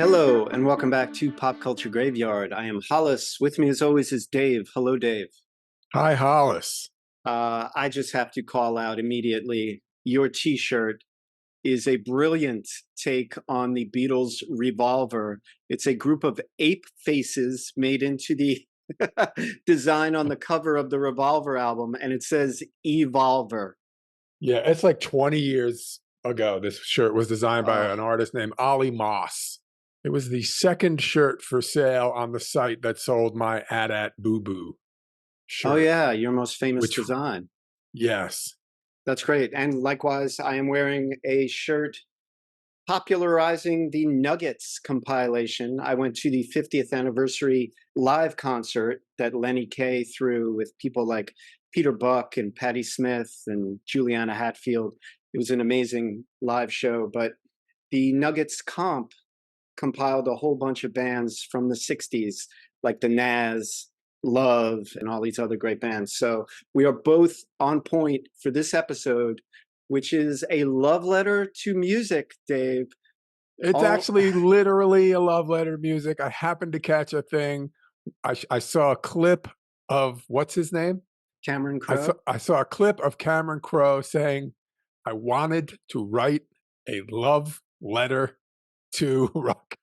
Hello, and welcome back to Pop Culture Graveyard. I am Hollis. With me, as always, is Dave. Hello, Dave. Hi, Hollis. I just have to call out immediately, your T-shirt is a brilliant take on the Beatles' Revolver. It's a group of ape faces made into the design on the cover of the Revolver album, and it says Evolver. Yeah, it's like 20 years ago. This shirt was designed by Oh. an artist named Ollie Moss. It was the second shirt for sale on the site that sold my AT-AT Boo Boo shirt. Oh, yeah, your most famous Which- design. Yes. That's great. And likewise, I am wearing a shirt popularizing the Nuggets compilation. I went to the 50th anniversary live concert that Lenny Kaye threw with people like Peter Buck and Patti Smith and Juliana Hatfield. It was an amazing live show, but the Nuggets comp compiled a whole bunch of bands from the 60s, like the Nas, Love, and all these other great bands. So we are both on point for this episode, which is a love letter to music, Dave. It's actually literally a love letter to music. I happened to catch a thing. I saw a clip of, what's his name? Cameron Crowe. I saw a clip of Cameron Crowe saying, I wanted to write a love letter to rock.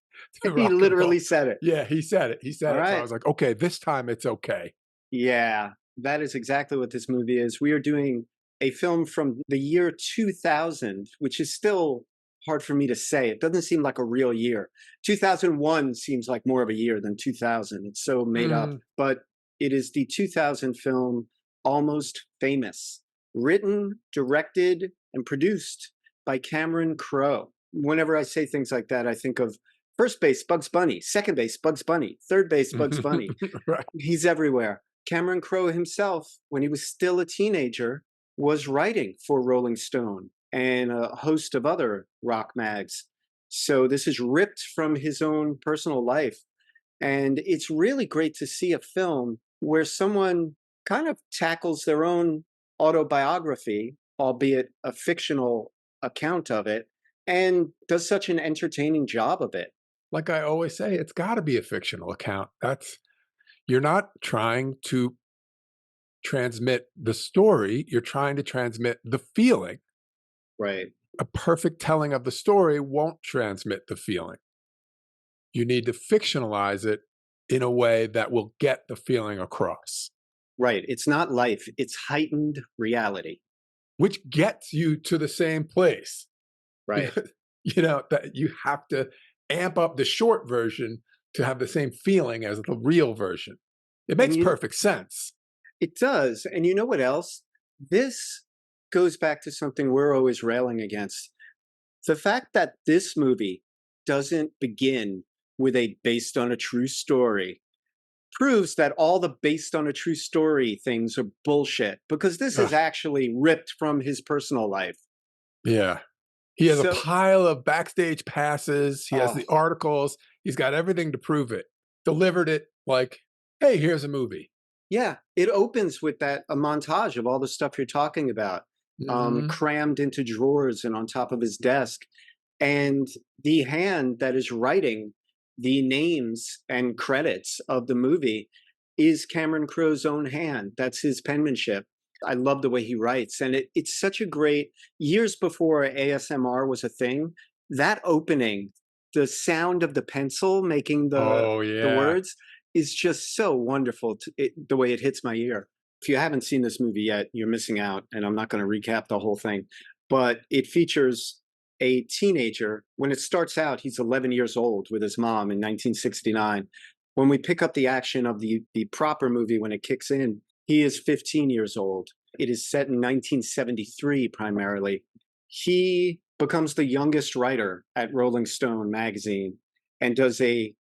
He literally said it. Yeah, he said it. All right. So I was like, okay, this time it's okay. Yeah, that is exactly what this movie is. We are doing a film from the year 2000, which is still hard for me to say. It doesn't seem like a real year. 2001 seems like more of a year than 2000. It's so made up. But it is the 2000 film Almost Famous, written, directed, and produced by Cameron Crowe. Whenever I say things like that, I think of first base, Bugs Bunny, second base, Bugs Bunny, third base, Bugs Bunny. Right. He's everywhere. Cameron Crowe himself, when he was still a teenager, was writing for Rolling Stone and a host of other rock mags. So this is ripped from his own personal life. And it's really great to see a film where someone kind of tackles their own autobiography, albeit a fictional account of it, and does such an entertaining job of it. Like I always say, it's got to be a fictional account. You're not trying to transmit the story, you're trying to transmit the feeling. Right. A perfect telling of the story won't transmit the feeling. You need to fictionalize it in a way that will get the feeling across. Right. It's not life, it's heightened reality. Which gets you to the same place. Right. That you have to amp up the short version to have the same feeling as the real version. It makes perfect sense. It does. And you know what else? This goes back to something we're always railing against. The fact that this movie doesn't begin with a based on a true story proves that all the based on a true story things are bullshit, because this is actually ripped from his personal life. Yeah. He has a pile of backstage passes. He has the articles. He's got everything to prove it. Delivered it like, hey, here's a movie. Yeah. It opens with a montage of all the stuff you're talking about, crammed into drawers and on top of his desk. And the hand that is writing the names and credits of the movie is Cameron Crowe's own hand. That's his penmanship. I love the way he writes. And it's such a great, years before ASMR was a thing, that opening, the sound of the pencil making the words is just so wonderful, the way it hits my ear. If you haven't seen this movie yet, you're missing out. And I'm not going to recap the whole thing. But it features a teenager. When it starts out, he's 11 years old with his mom in 1969. When we pick up the action of the proper movie, when it kicks in, he is 15 years old. It is set in 1973 primarily. He becomes the youngest writer at Rolling Stone magazine and does a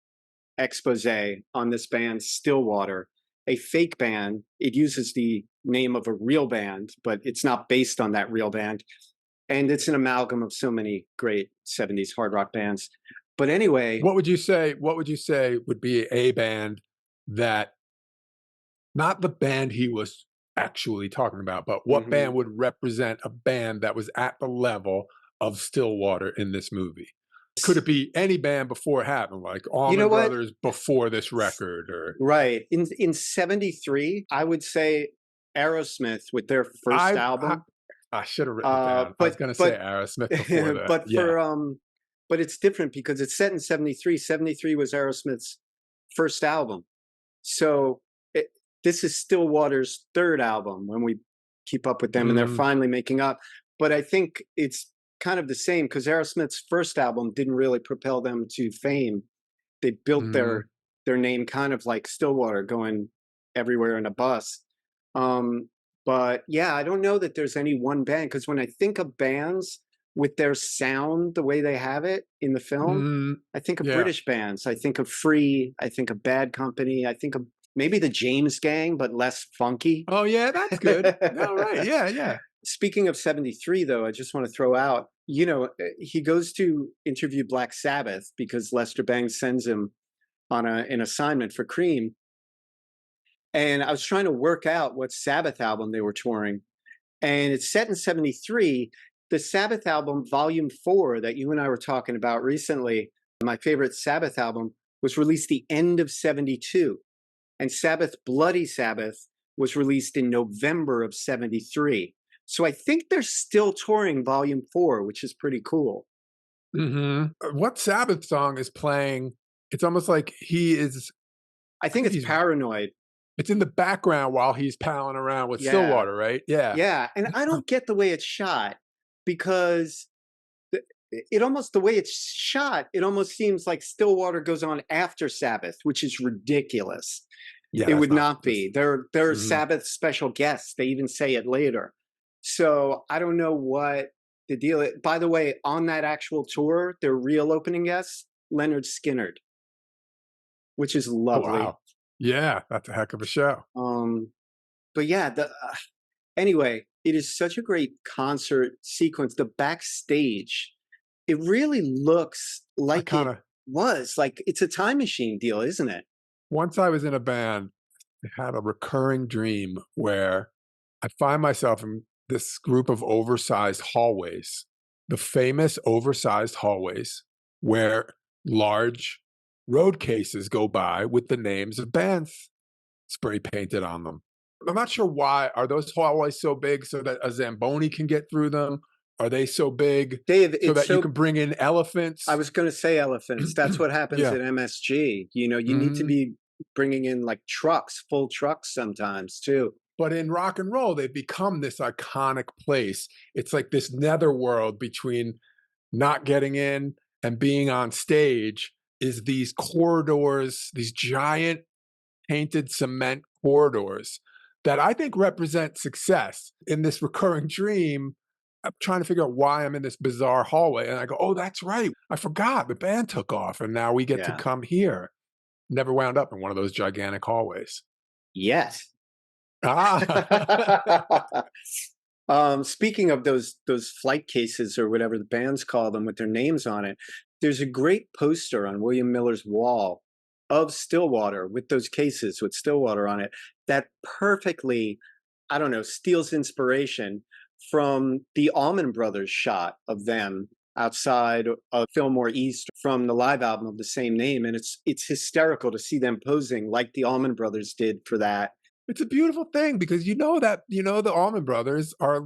expose on this band Stillwater, a fake band. It uses the name of a real band, but it's not based on that real band. And it's an amalgam of so many great 70s hard rock bands. But anyway, what would you say would be a band that, not the band he was actually talking about, but what band would represent a band that was at the level of Stillwater in this movie? Could it be any band before it happened, like You know Allman what? Brothers before this record, or Right. In 73, I would say Aerosmith with their first I album. I should have written it down. I was But gonna say Aerosmith before that. but Yeah. but it's different because it's set in 73. 73 was Aerosmith's first album. So this is Stillwater's third album when we keep up with them, and they're Mm, finally making up. But I think it's kind of the same because Aerosmith's first album didn't really propel them to fame. They built mm, their name kind of like Stillwater, going everywhere in a bus. Um, but yeah, I don't know that there's any one band because when I think of bands with their sound the way they have it in the film, mm, I think of yeah. British bands. I think of Free. I think of Bad Company. I think of maybe the James Gang, but less funky. Oh, yeah, that's good. No, right. Yeah, yeah. Speaking of 73, though, I just want to throw out, he goes to interview Black Sabbath because Lester Bangs sends him on an assignment for Cream. And I was trying to work out what Sabbath album they were touring. And it's set in 73. The Sabbath album, Volume 4, that you and I were talking about recently, my favorite Sabbath album, was released the end of 72. And Sabbath, Bloody Sabbath, was released in November of 73. So I think they're still touring Volume 4, which is pretty cool. What Sabbath song is playing? It's almost like I I think think it's Paranoid. it's in the background while he's palling around with Yeah. Stillwater, right? Yeah. Yeah. And I don't get the way it's shot because the way it's shot, it almost seems like Stillwater goes on after Sabbath, which is ridiculous. Yeah, It that's would not not this be. They're mhm. Sabbath special guests. They even say it later. So I don't know what the deal is. By the way, on that actual tour, their real opening guests, Leonard Skinnard, which is Oh, lovely. wow. Yeah, that's a heck of a show. But yeah, anyway, it is such a great concert sequence. The backstage, it really looks I like it kinda was like it's a time machine deal, isn't it? Once I was in a band, I had a recurring dream where I find myself in this group of oversized hallways, the famous oversized hallways where large road cases go by with the names of bands spray painted on them. I'm not sure why. Are those hallways so big so that a Zamboni can get through them? Are they so big Dave, so it's that you so can bring in I elephants? was going to say elephants. That's what happens Yeah. at MSG. You need to Mhm. be bringing in like trucks, full trucks sometimes too. But in rock and roll, they've become this iconic place. It's like this netherworld between not getting in and being on stage is these corridors, these giant painted cement corridors that I think represent success. In this recurring dream, I'm trying to figure out why I'm in this bizarre hallway. And I go, oh, that's right. I forgot the band took off and now we get to Yeah. come here. Never wound up in one of those gigantic hallways. Yes. Ah. Speaking of those flight cases or whatever the bands call them with their names on it, there's a great poster on William Miller's wall of Stillwater with those cases with Stillwater on it that perfectly, I don't know, steals inspiration from the Allman Brothers shot of them outside of Fillmore East from the live album of the same name. And it's hysterical to see them posing like the Allman Brothers did for that. It's a beautiful thing because the Allman Brothers are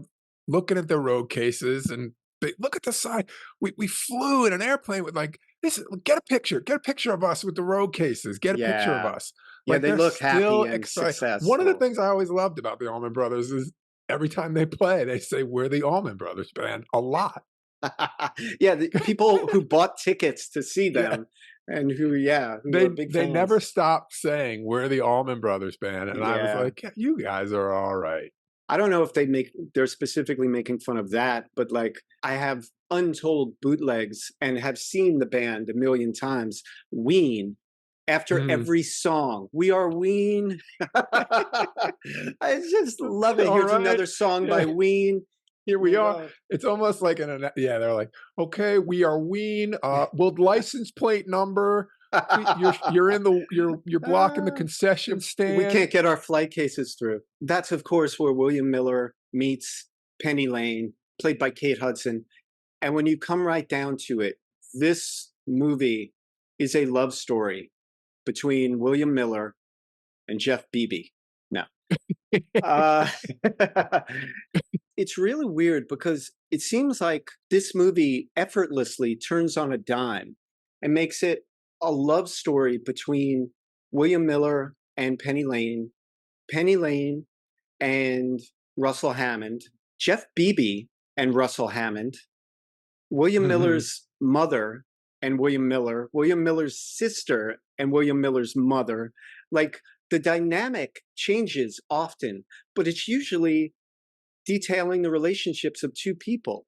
looking at their road cases and they look at the side. We flew in an airplane with like this. Get a picture of us with the road cases. Get a picture of Yeah. us. Yeah, Like they they're look happy still and excited. One of the successful. things I always loved about the Allman Brothers is every time they play, they say we're the Allman Brothers band a lot. Yeah, the people who bought tickets to see Yeah, them and who are big they never fans. stopped saying we're the Allman Brothers band, and I was Yeah. like, yeah, you guys are all right. I don't know if they're specifically making fun of that, but like I have untold bootlegs and have seen the band a million times. Ween, after Mhm. every song, we are Ween. I just love it. All Here's right. another song by Yeah. Ween. Here Oh we my are. God. It's almost like yeah, they're like, "Okay, we are Ween. Will license plate number. You're in the you're blocking the Ah, concession we stand." can't get our flight cases through. That's, of course, where William Miller meets Penny Lane, played by Kate Hudson. And when you come right down to it, this movie is a love story between William Miller and Jeff Beebe. No. Uh, it's really weird because it seems like this movie effortlessly turns on a dime and makes it a love story between William Miller and Penny Lane and Russell Hammond, Jeff Beebe and Russell Hammond, William Miller's mother and William Miller, William Miller's sister and William Miller's mother. Like, the dynamic changes often, but it's usually detailing the relationships of two people,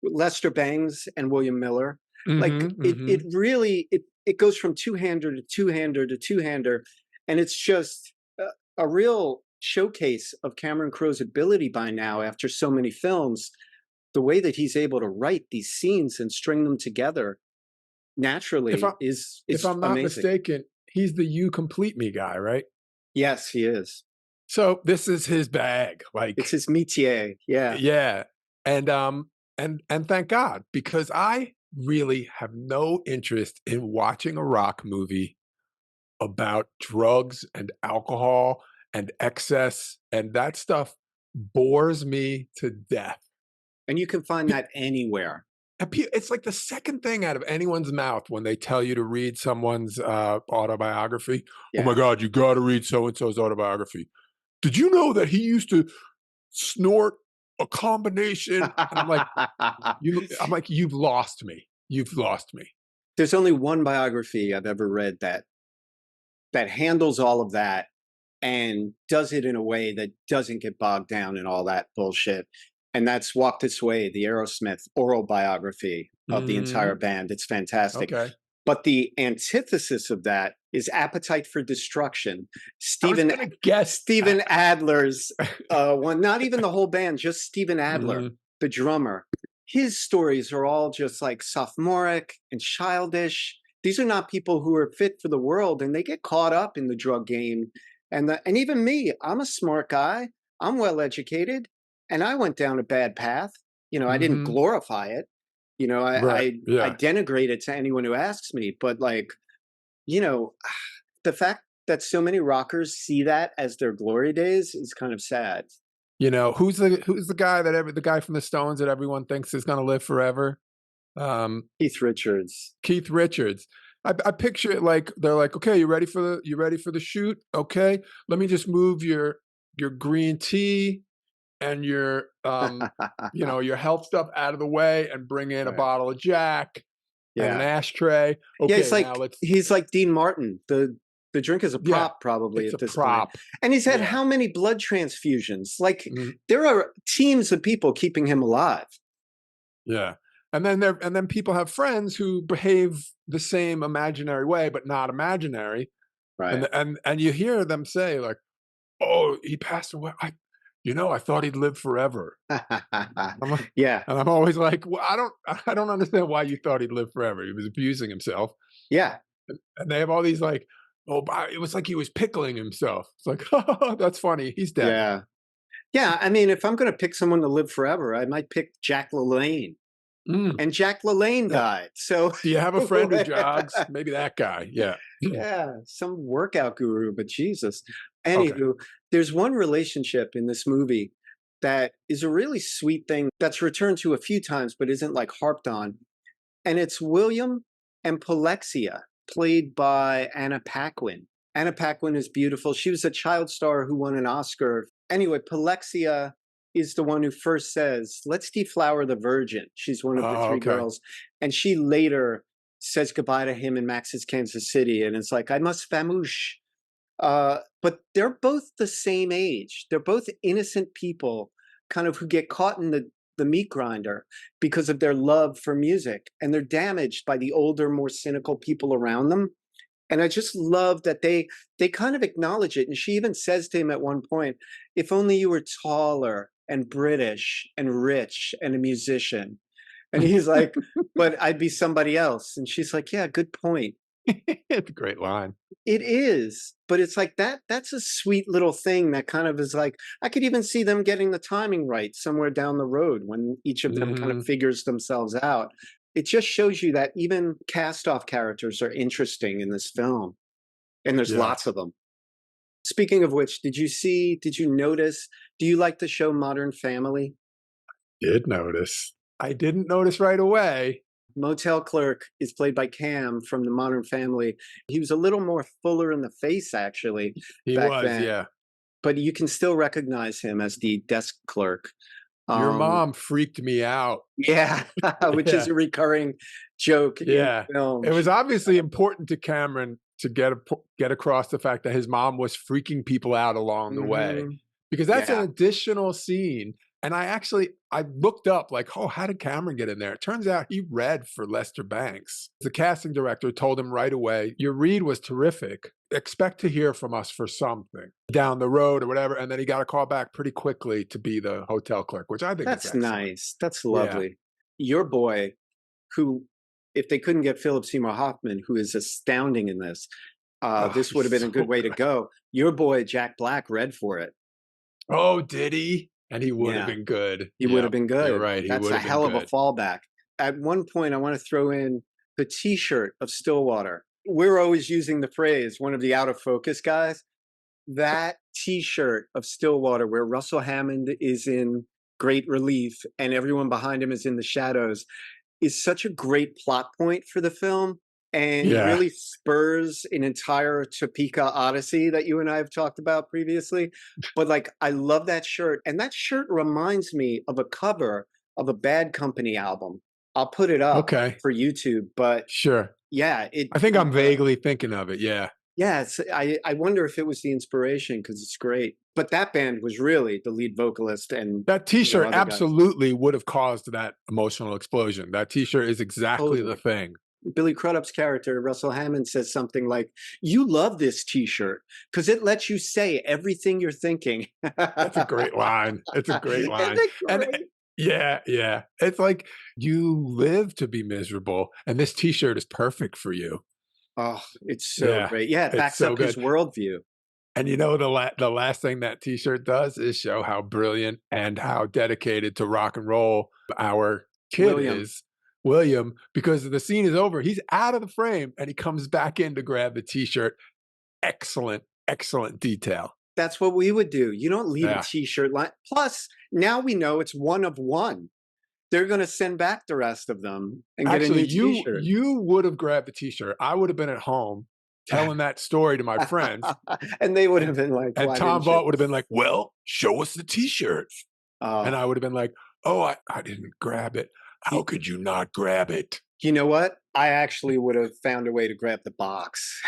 Lester Bangs and William Miller. It really it goes from two-hander to two-hander to two-hander, and it's just a real showcase of Cameron Crowe's ability by now, after so many films, the way that he's able to write these scenes and string them together naturally is if I'm not amazing. mistaken, he's the "You Complete Me" guy, right? Yes, he is. So this is his bag. Like, it's his métier. Yeah. Yeah. And thank God, because I really have no interest in watching a rock movie about drugs and alcohol and excess, and that stuff bores me to death. And you can find that anywhere. It's like the second thing out of anyone's mouth when they tell you to read someone's autobiography. Yeah. Oh my God, you got to read so-and-so's autobiography. Did you know that he used to snort a combination? And I'm like, you've lost me. You've lost me. There's only one biography I've ever read that handles all of that and does it in a way that doesn't get bogged down in all that bullshit. And that's Walk This Way, the Aerosmith oral biography of the entire band. It's fantastic. Okay. But the antithesis of that is Appetite for Destruction. Steven Adler's one, not even the whole band, just Steven Adler, the drummer. His stories are all just like sophomoric and childish. These are not people who are fit for the world, and they get caught up in the drug game. And even me, I'm a smart guy. I'm well educated, and I went down a bad path. You know, I didn't glorify it. You know, I denigrate it to anyone who asks me. But like, you know, the fact that so many rockers see that as their glory days is kind of sad. You know, who's the guy the guy from the Stones that everyone thinks is going to live forever? Keith Richards. Keith Richards. I picture it like they're like, okay, you ready for the shoot? Okay, let me just move your green tea and your your health stuff out of the way and bring in a bottle of Jack and an ashtray. Okay, he's like Dean Martin. The drink is a prop, probably it's at this prop. point. And he's had how many blood transfusions? Like there are teams of people keeping him alive. Yeah. And then people have friends who behave the same imaginary way, but not imaginary. Right. And you hear them say like, "Oh, he passed away. I thought he'd live forever." Yeah. And I'm always like, well, I don't understand why you thought he'd live forever. He was abusing himself. Yeah. And they have all these like, oh, it was like he was pickling himself. It's like, oh, that's funny. He's dead. Yeah. Yeah. I mean, if I'm going to pick someone to live forever, I might pick Jack LaLanne. And Jack LaLanne died. So do you have a friend who jogs? Maybe that guy. Yeah. Yeah. Some workout guru, but Jesus. Anywho, there's one relationship in this movie that is a really sweet thing that's returned to a few times, but isn't like harped on. And it's William and Polexia, played by Anna Paquin. Anna Paquin is beautiful. She was a child star who won an Oscar. Anyway, Polexia is the one who first says, "Let's deflower the virgin." She's one of the three girls. And she later says goodbye to him in Max's Kansas City. And it's like, I must famouche. But they're both the same age. They're both innocent people kind of who get caught in the meat grinder because of their love for music. And they're damaged by the older, more cynical people around them. And I just love that they kind of acknowledge it. And she even says to him at one point, "If only you were taller and British and rich and a musician." And he's like, "But I'd be somebody else." And she's like, "Yeah, good point." It's a great line. It is, but it's like that's a sweet little thing that kind of is like, I could even see them getting the timing right somewhere down the road when each of them kind of figures themselves out. it just shows you that even cast-off characters are interesting in this film, and there's Yeah. lots of them. Speaking of which, did you notice, do you like the show Modern Family? Did notice. I didn't notice right away. Motel clerk is played by Cam from the Modern Family. He was a little more fuller in the face, actually, He back was, then. yeah. But you can still recognize him as the desk clerk. Your mom freaked me out. Yeah, which is Yeah. a recurring joke in Yeah. the film. It was obviously important to Cameron to get across the fact that his mom was freaking people out along the way, Mhm. because that's an Yeah. additional scene. And I looked up like, oh, how did Cameron get in there? It turns out he read for Lester Banks. The casting director told him right away, your read was terrific. Expect to hear from us for something down the road or whatever. And then he got a call back pretty quickly to be the hotel clerk, which I think is That's excellent. nice. That's Yeah. lovely. Your boy, who, if they couldn't get Philip Seymour Hoffman, who is astounding in this, this would have been He's a good so way to good. go. Your boy, Jack Black, read for it. Oh, did he? And he would have Yeah, been good. he would Yeah, have been you're good. right. He That's would a have been hell of a good. fallback. At one point, I want to throw in the T-shirt of Stillwater. We're always using the phrase, one of the out of focus guys. That T-shirt of Stillwater, where Russell Hammond is in great relief and everyone behind him is in the shadows, is such a great plot point for the film, and Yeah. really spurs an entire Topeka odyssey that you and I have talked about previously. But like, I love that shirt, and that shirt reminds me of a cover of a Bad Company album. I'll put it up Okay. for YouTube, but Sure. yeah, I think I'm vaguely thinking of it. Yeah. yeah, I wonder if it was the inspiration, because it's great. But that band was really the lead vocalist and That T-shirt other guys. absolutely would have caused that emotional explosion. That T-shirt is exactly the Totally. thing. Billy Crudup's character, Russell Hammond, says something like, "You love this T-shirt because it lets you say everything you're thinking." That's a great line. It's a great line. Isn't it And great? yeah, yeah. It's like you live to be miserable, and this T-shirt is perfect for you. Oh, it's so Yeah, great. Yeah, it it's backs so up his good. worldview. And you know, the last thing that T-shirt does is show how brilliant and how dedicated to rock and roll our kid William. is, William, because the scene is over. He's out of the frame and he comes back in to grab the T-shirt. Excellent, excellent detail. That's what we would do. You don't leave a Yeah. T-shirt line. Plus, now we know it's one of one. They're going to send back the rest of them and get a Actually, new T-shirt. you would have grabbed the T-shirt. I would have been at home telling that story to my friends, And they would have been like, and "Why Tom didn't you?" Vaught would have been like, "Well, show us the T-shirt," and Oh, I would have been like, "Oh, I didn't grab it. How you, could you not grab it?" you know what? I actually would have found a way to grab the box.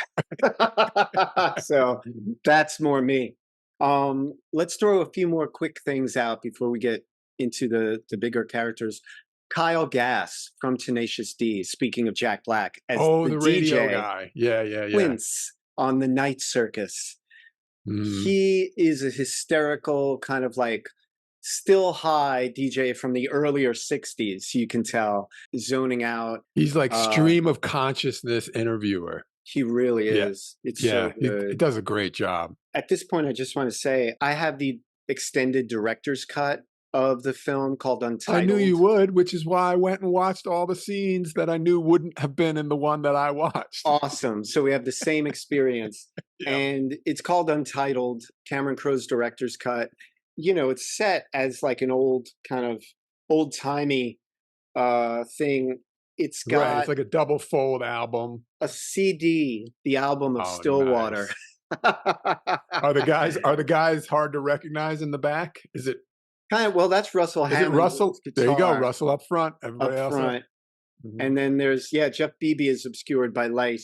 So that's more me. Let's throw a few more quick things out before we get into the bigger characters. Kyle Gass from Tenacious D, speaking of Jack Black, as Oh, the the radio DJ guy. Yeah, yeah, yeah. Quince on the Night Circus. Mm. He is a hysterical kind of like still high DJ from the earlier 60s, you can tell, zoning out. He's like Uh, stream of consciousness interviewer. he really Yeah, is. It's yeah. so He good. does a great job. At this point, I just want to say I have the extended director's cut of the film called I knew Untitled. you would, which is why I went and watched all the scenes that I knew wouldn't have been in the one that I watched. Awesome. So we have the same experience. Yeah. And it's called Untitled, Cameron Crowe's director's cut. You know, it's set as like an old kind of old-timey thing. It's Right. It's got like a double fold album. a CD, the album of Oh, Stillwater. nice. Are the guys hard to recognize in the back? Is it Well, that's Russell is it Hammond with Russell? his There you go, guitar Russell up front. Everybody up else front. Mhm. And then there's, yeah, Jeff Beebe is obscured by light,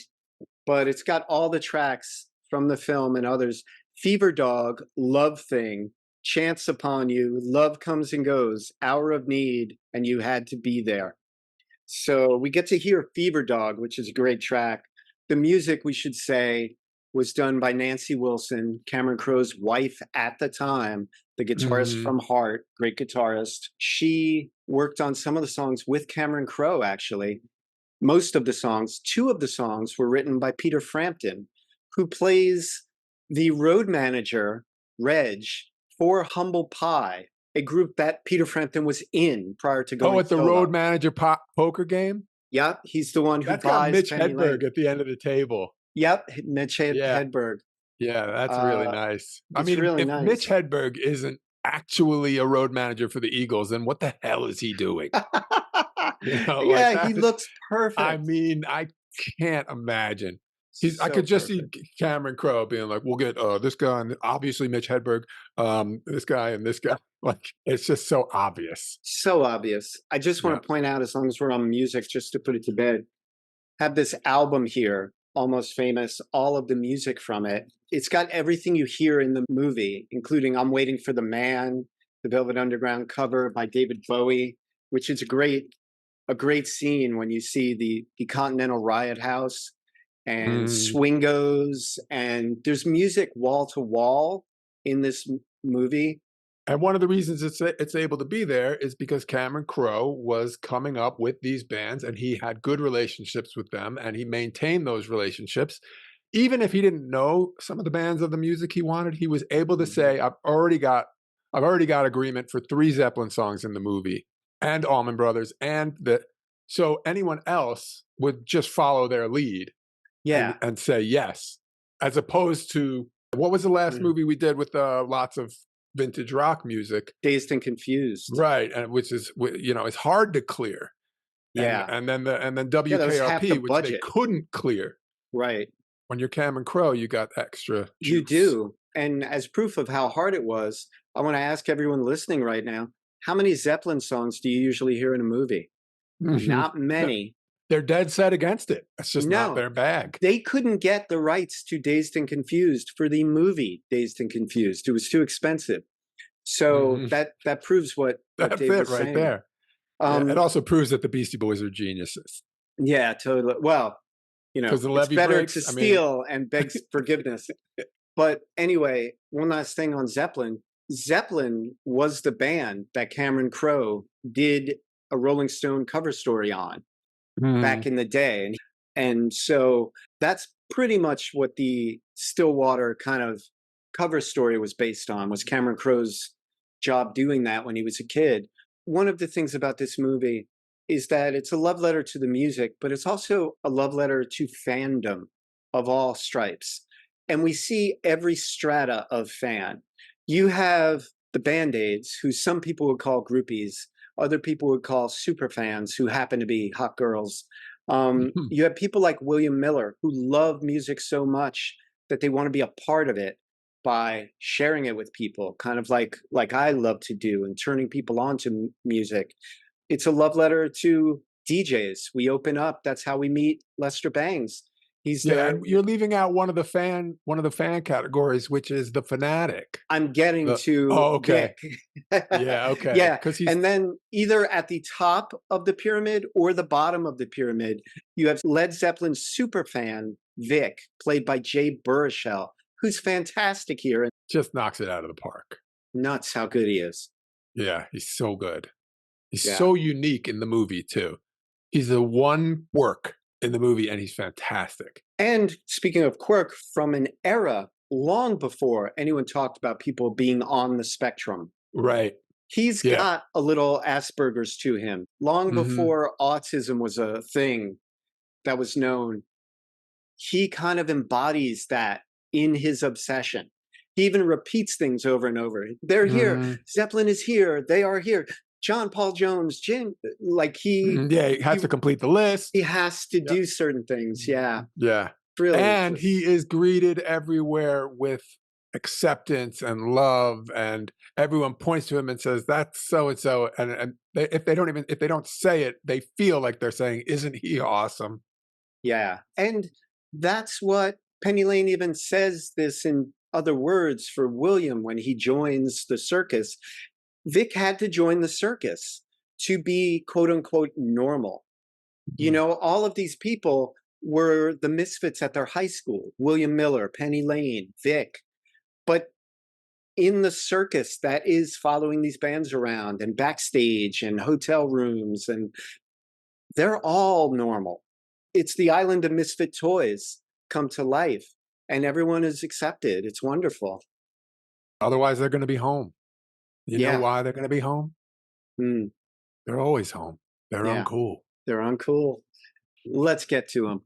but it's got all the tracks from the film and others. Fever Dog, Love Thing, Chance Upon You, Love Comes and Goes, Hour of Need, and You Had to Be There. So we get to hear Fever Dog, which is a great track. The music, we should say, was done by Nancy Wilson, Cameron Crowe's wife at the time, the guitarist Mhm. from Heart, great guitarist. She worked on some of the songs with Cameron Crowe, actually. Most of the songs, two of the songs were written by Peter Frampton, who plays the road manager, Reg, for Humble Pie, a group that Peter Frampton was in prior to going Oh, at the solo. Road Manager poker game? Yep, he's the one who That's got buys Mitch Penny Lane. Hedberg at the end of the table. Yep, Mitch Yeah, Hedberg. yeah, that's really nice. I It's mean, really if Mitch nice. Hedberg isn't actually a road manager for the Eagles, then what the hell is he doing? Like Yeah, he that. looks I perfect. mean, I can't imagine. I So could just see perfect. Cameron Crowe being like, "We'll get this guy and obviously Mitch Hedberg, this guy and this guy." Like it's just so obvious. So obvious. I just Yeah. want to point out, as long as we're on music, just to put it to bed, have this album here, Almost Famous, all of the music from it. It's got everything you hear in the movie, including I'm Waiting for the Man, the Velvet Underground cover by David Bowie, which is a great scene when you see the Continental Riot House and Mm. Swingos, and there's music wall to wall in this movie. And one of the reasons it's able to be there is because Cameron Crowe was coming up with these bands, and he had good relationships with them, and he maintained those relationships. Even if he didn't know some of the bands of the music he wanted, he was able to Mhm. say, I've already got agreement for 3 Zeppelin songs in the movie, and Allman Brothers, and the so anyone else would just follow their lead Yeah. and say yes, as opposed to what was the last Mm. movie we did with lots of vintage rock music? Dazed and Confused. Right, and which is it's hard to clear, and Yeah. then Yeah, that was half the WKRP, which they budget. couldn't clear. Right. When you're Cameron Crowe, you got extra You juice. do. And as proof of how hard it was, I want to ask everyone listening right now, how many Zeppelin songs do you usually hear in a movie? Mhm. Not No, many. they're dead set against it. It's just not No, their bag. they couldn't get the rights to Dazed and Confused for the movie Dazed and Confused. It was too expensive. So Mhm. that proves what That's Dave it was right saying. there. Yeah, it Um, also proves that the Beastie Boys are geniuses yeah, totally. Well, because the it's levee better to breaks. I mean, steal and beg forgiveness. But anyway, one last thing on Zeppelin. Zeppelin was the band that Cameron Crowe did a Rolling Stone cover story on mm, back in the day. And so that's pretty much what the Stillwater kind of cover story was based on, was Cameron Crowe's job doing that when he was a kid. One of the things about this movie is that it's a love letter to the music, but it's also a love letter to fandom of all stripes. And we see every strata of fan. You have the Band-Aids, who some people would call groupies, other people would call super fans who happen to be hot girls. You have people like William Miller who love music so much that they want to be a part of it by sharing it with people, kind of like I love to do, and turning people on to music. It's a love letter to DJs. We open up. That's how we meet Lester Bangs. He's yeah, there. and you're leaving out one of the fan categories, which is the fanatic. I'm getting The to Oh, okay. Vic. Yeah, okay. Yeah. Because he's And then either at the top of the pyramid or the bottom of the pyramid, you have Led Zeppelin's super fan, Vic, played by Jay Baruchel, who's fantastic here, and just knocks it out of the park. nuts how good he is. Yeah, he's so good. He's Yeah. so unique in the movie too. He's the one quirk in the movie, and he's fantastic. And speaking of quirk, from an era long before anyone talked about people being on the spectrum, Right. he's Yeah. got a little Asperger's to him. Long Mhm. before autism was a thing that was known, he kind of embodies that in his obsession. He even repeats things over and over. They're here. Mhm. Zeppelin is here. They are here. John Paul Jones, Jim, like Mhm. Yeah, he he has to complete the list. he has to Yeah. do certain things. Yeah, Yeah. really, And he just is greeted everywhere with acceptance and love, and everyone points to him and says, "That's so and so." And if they don't say it, they feel like they're saying, "Isn't he awesome?" yeah. And that's what Penny Lane even says this in other words for William when he joins the circus. Vic had to join the circus to be quote unquote normal. Mhm. All of these people were the misfits at their high school. William Miller, Penny Lane, Vic. But in the circus that is following these bands around and backstage and hotel rooms, and they're all normal. It's the island of misfit toys come to life, and everyone is accepted. It's wonderful. Otherwise, they're gonna be home. You know Yeah. why they're gonna be home? Mm, They're always home. They're yeah. uncool. They're uncool. Let's get to them.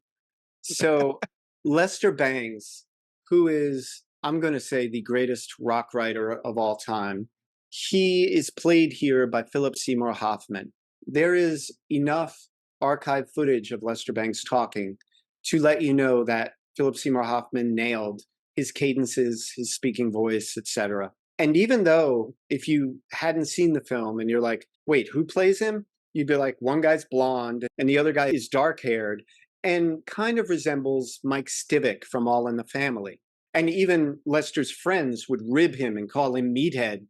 So Lester Bangs, who is, I'm going to say, the greatest rock writer of all time, he is played here by Philip Seymour Hoffman. There is enough archive footage of Lester Bangs talking to let you know that Philip Seymour Hoffman nailed his cadences, his speaking voice, etc. And even though if you hadn't seen the film and you're like, wait, who plays him? You'd be like, one guy's blonde and the other guy is dark haired and kind of resembles Mike Stivic from All in the Family. And even Lester's friends would rib him and call him Meathead.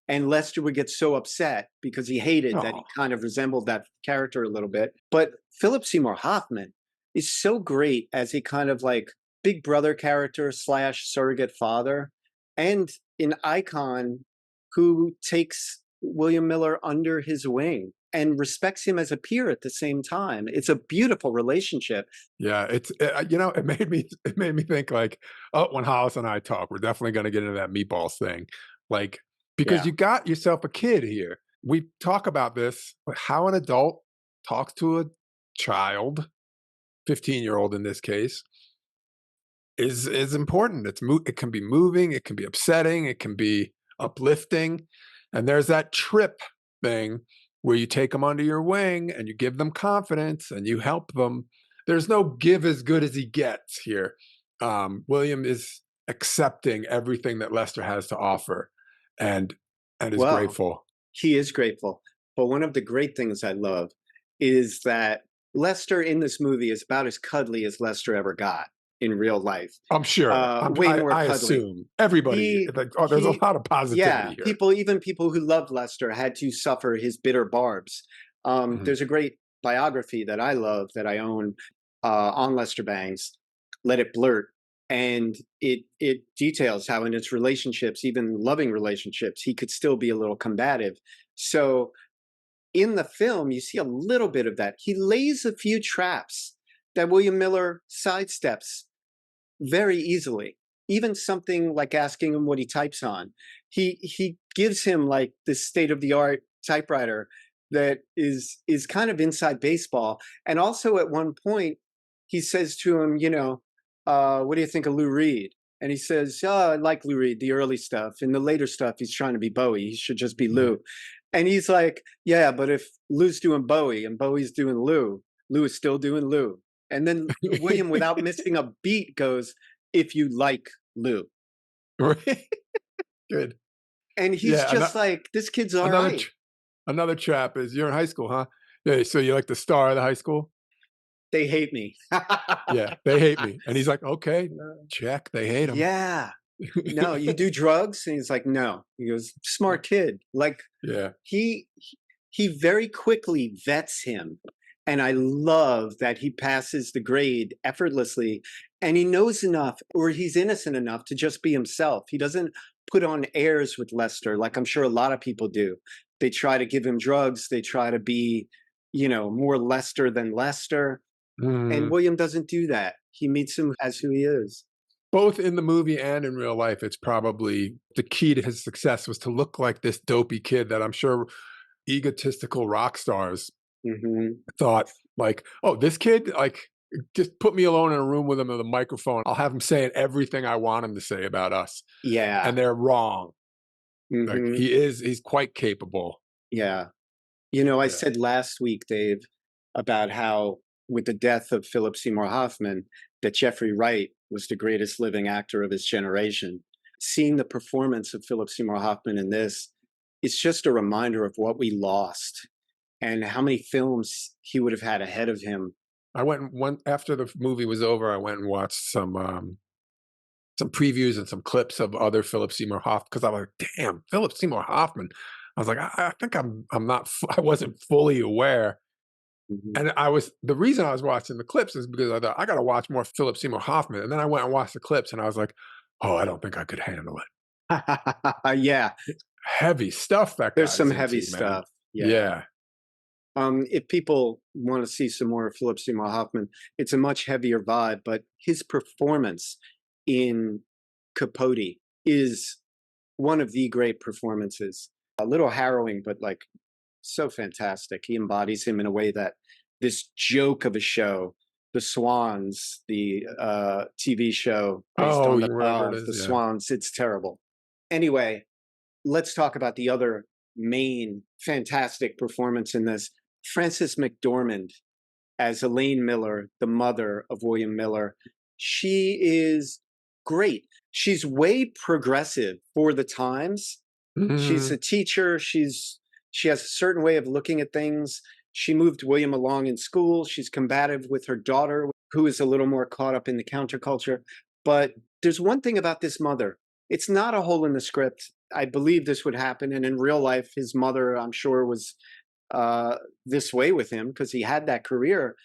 And Lester would get so upset because he hated that he kind of resembled that character a little bit. But Philip Seymour Hoffman is so great as a kind of like big brother character / surrogate father and an icon who takes William Miller under his wing and respects him as a peer at the same time. It's a beautiful relationship. Yeah, it made me think like, oh, when Hollis and I talk, we're definitely going to get into that meatballs thing, like because Yeah. you got yourself a kid here. We talk about this, but how an adult talks to a child, 15-year-old in this case, is important. It can be moving, it can be upsetting, it can be uplifting, and there's that trip thing where you take them under your wing and you give them confidence and you help them. There's no give as good as he gets here. William is accepting everything that Lester has to offer, and is Well, grateful. he is grateful. But one of the great things I love is that Lester in this movie is about as cuddly as Lester ever got in real life. I'm sure. Way more I cuddly. assume everybody. There's a lot of positivity here. Even people who loved Lester had to suffer his bitter barbs. There's a great biography that I love that I own on Lester Bangs, Let It Blurt, and it details how in its relationships, even loving relationships, he could still be a little combative. So in the film, you see a little bit of that. He lays a few traps that William Miller sidesteps very easily. Even something like asking him what he types on. He gives him like this state-of-the-art typewriter that is kind of inside baseball. And also at one point, he says to him, what do you think of Lou Reed? And he says, oh, I like Lou Reed, the early stuff. In the later stuff, he's trying to be Bowie. He should just be Lou. And he's like, yeah, but if Lou's doing Bowie and Bowie's doing Lou, Lou is still doing Lou. And then William, without missing a beat, goes, if you like Lou. Good. And he's just like, this kid's all right. Another trap is, you're in high school, huh? Yeah, so you're like the star of the high school? They hate me. Yeah, they hate me. And he's like, okay, check, they hate him. Yeah. No, you do drugs? And he's like, no. He goes, smart kid. Like, yeah, he very quickly vets him. And I love that he passes the grade effortlessly and he knows enough, or he's innocent enough to just be himself. He doesn't put on airs with Lester like I'm sure a lot of people do. They try to give him drugs. They try to be, more Lester than Lester. And William doesn't do that. He meets him as who he is. Both in the movie and in real life, it's probably the key to his success was to look like this dopey kid that I'm sure egotistical rock stars thought like, oh, this kid, like, just put me alone in a room with him with a microphone. I'll have him saying everything I want him to say about us. Yeah. And they're wrong. Like, he's quite capable. Yeah. I said last week, Dave, about how with the death of Philip Seymour Hoffman, that Jeffrey Wright was the greatest living actor of his generation. Seeing the performance of Philip Seymour Hoffman in this, it's just a reminder of what we lost and how many films he would have had ahead of him. I went after the movie was over, I went and watched some previews and some clips of other Philip Seymour Hoffman, because I'm like, damn, Philip Seymour Hoffman. I was like, I think I'm not, I wasn't fully aware. And the reason I was watching the clips is because I thought, I got to watch more Philip Seymour Hoffman. And then I went and watched the clips and I was like, oh, I don't think I could handle it. Yeah. Heavy stuff. There's some heavy stuff. Yeah. If people want to see some more of Philip Seymour Hoffman, it's a much heavier vibe, but his performance in Capote is one of the great performances. A little harrowing, but like so fantastic. He embodies him in a way that this joke of a show, The Swans, the TV show based Oh, on wherever it the is, yeah. Swans. It's terrible. Anyway, let's talk about the other main fantastic performance in this. Frances McDormand as Elaine Miller, the mother of William Miller. She is great. She's way progressive for the times. She's a Mhm. teacher. She has a certain way of looking at things. She moved William along in school. She's combative with her daughter, who is a little more caught up in the counterculture. But there's one thing about this mother. It's not a hole in the script. I believe this would happen. And in real life, his mother, I'm sure, was this way with him because he had that career.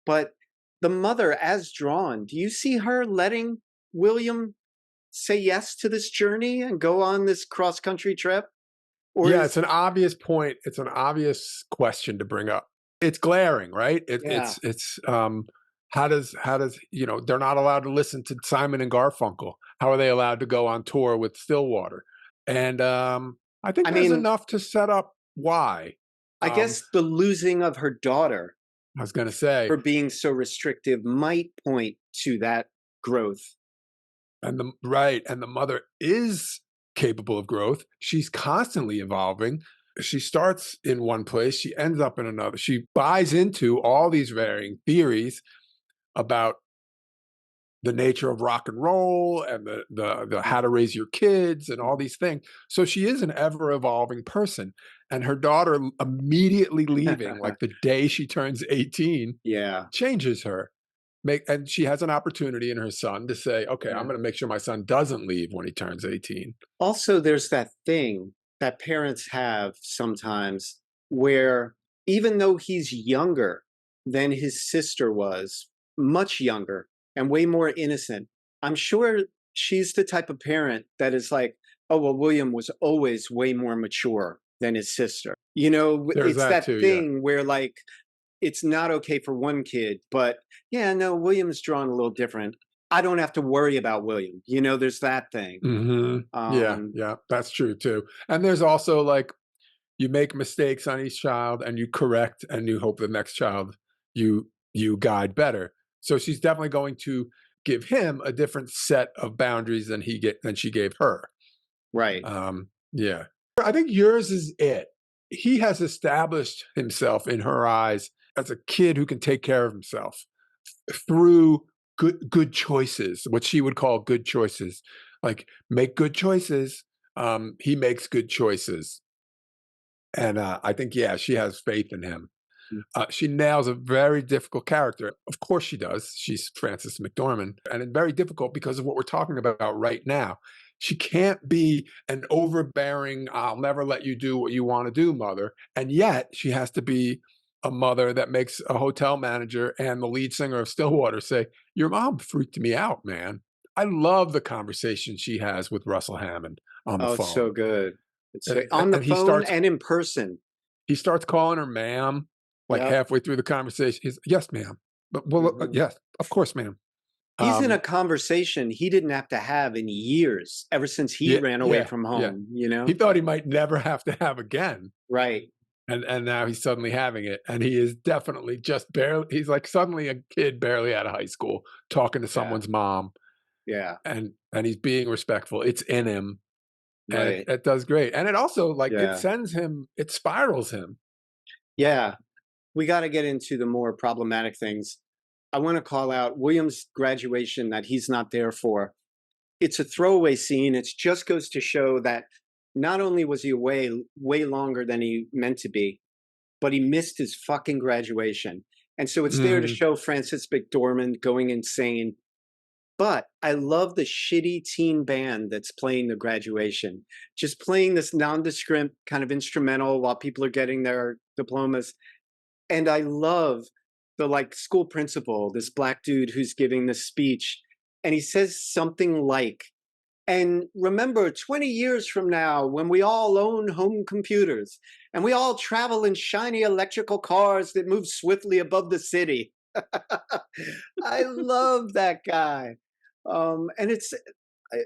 But the mother, as drawn, do you see her letting William say yes to this journey and go on this cross country trip? Or Yeah, it's is, an obvious point. It's an obvious question to bring up. It's glaring, right? yeah, How does they're not allowed to listen to Simon and Garfunkel. How are they allowed to go on tour with Stillwater? And I think I there's mean, enough to set up why. I Um, guess the losing of her daughter I was going to say, for being so restrictive might point to that growth. and the mother is capable of growth. She's constantly evolving. She starts in one place, she ends up in another. She buys into all these varying theories about the nature of rock and roll and the how to raise your kids and all these things. So she is an ever evolving person. And her daughter immediately leaving, like the day she turns 18, Yeah, changes her. And she has an opportunity in her son to say, okay, I'm yeah. going to make sure my son doesn't leave when he turns 18. Also, there's that thing that parents have sometimes where even though he's younger than his sister was, much younger and way more innocent, I'm sure she's the type of parent that is like, oh, well, William was always way more mature than his sister. There's It's that that too. Yeah. thing where like it's not okay for one kid, but yeah, no, William's drawn a little different. I don't have to worry about William. There's that thing. Yeah. Um, Yeah. That's true too. And there's also like, you make mistakes on each child and you correct and you hope the next child you guide better. So she's definitely going to give him a different set of boundaries than she gave her. right. Yeah. I think yours is it. He has established himself in her eyes as a kid who can take care of himself through good choices, what she would call good choices. Like make good choices. He makes good choices. And I think, yeah, she has faith in him. She nails a very difficult character. Of course she does. She's Frances McDormand. And it's very difficult because of what we're talking about right now. She can't be an overbearing, I'll never let you do what you want to do mother. And yet she has to be a mother that makes a hotel manager and the lead singer of Stillwater say, your mom freaked me out, man. I love the conversation she has with Russell Hammond on the Oh, it's so phone. good. It's And, on the and he phone starts and in person. he starts calling her ma'am, like Yep. halfway through the conversation. He's, yes, ma'am. But well, Hmm. yes, of course, ma'am. He's in a Um, conversation he didn't have to have in years, ever since he yeah, ran away yeah, from yeah. home. He thought he might never have to have again. Right. And now he's suddenly having it. And he is definitely just barely, he's like suddenly a kid barely out of high school talking to Yeah. someone's mom Yeah. and he's being respectful. It's in him. And Right. it does great. And it also like Yeah. it spirals him. Yeah. We got to get into the more problematic things. I want to call out William's graduation that he's not there for. It's a throwaway scene. It just goes to show that not only was he away way longer than he meant to be, but he missed his fucking graduation. And so it's there to Mhm. show Frances McDormand going insane. But I love the shitty teen band that's playing the graduation, just playing this nondescript kind of instrumental while people are getting their diplomas. And I love the like school principal, this black dude who's giving this speech. And he says something like, and remember, 20 years from now, when we all own home computers and we all travel in shiny electrical cars that move swiftly above the city. I love that guy. And